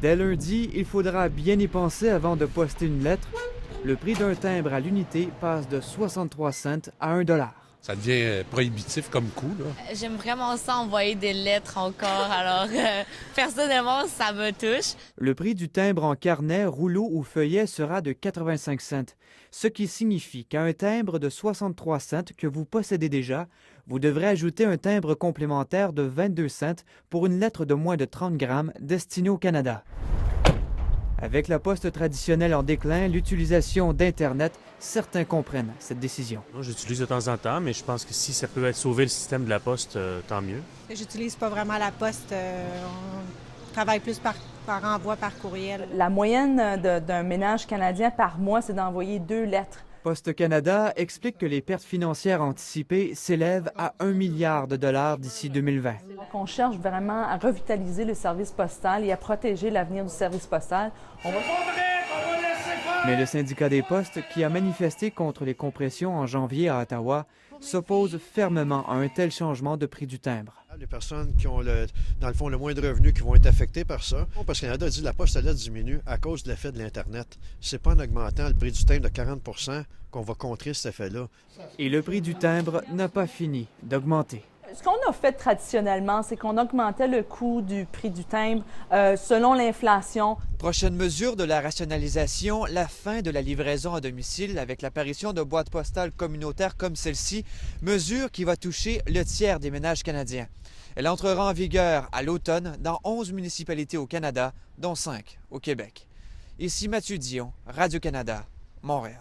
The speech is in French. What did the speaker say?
Dès lundi, il faudra bien y penser avant de poster une lettre. Le prix d'un timbre à l'unité passe de 63 cents à 1 $. Ça devient prohibitif comme coût, là. J'aime vraiment ça envoyer des lettres encore, alors personnellement, ça me touche. Le prix du timbre en carnet, rouleau ou feuillet sera de 85 cents, ce qui signifie qu'à un timbre de 63 cents que vous possédez déjà, vous devrez ajouter un timbre complémentaire de 22 cents pour une lettre de moins de 30 grammes destinée au Canada. Avec la poste traditionnelle en déclin, l'utilisation d'Internet, certains comprennent cette décision. Moi, j'utilise de temps en temps, mais je pense que si ça peut sauver le système de la poste, tant mieux. J'utilise pas vraiment la poste. On travaille plus par envoi, par courriel. La moyenne d'un ménage canadien par mois, c'est d'envoyer 2 lettres. Poste Canada explique que les pertes financières anticipées s'élèvent à 1 milliard de dollars d'ici 2020. Donc, on cherche vraiment à revitaliser le service postal et à protéger l'avenir du service postal. Mais le syndicat des postes, qui a manifesté contre les compressions en janvier à Ottawa, s'oppose fermement à un tel changement de prix du timbre. Les personnes qui ont, dans le fond, le moins de revenus qui vont être affectées par ça, parce que le Canada dit que la poste allait diminuer à cause de l'effet de l'Internet. C'est pas en augmentant le prix du timbre de 40 qu'on va contrer cet effet-là. Et le prix du timbre n'a pas fini d'augmenter. Ce qu'on a fait traditionnellement, c'est qu'on augmentait le coût du prix du timbre selon l'inflation. Prochaine mesure de la rationalisation, la fin de la livraison à domicile avec l'apparition de boîtes postales communautaires comme celle-ci, mesure qui va toucher le tiers des ménages canadiens. Elle entrera en vigueur à l'automne dans 11 municipalités au Canada, dont 5 au Québec. Ici Mathieu Dion, Radio-Canada, Montréal.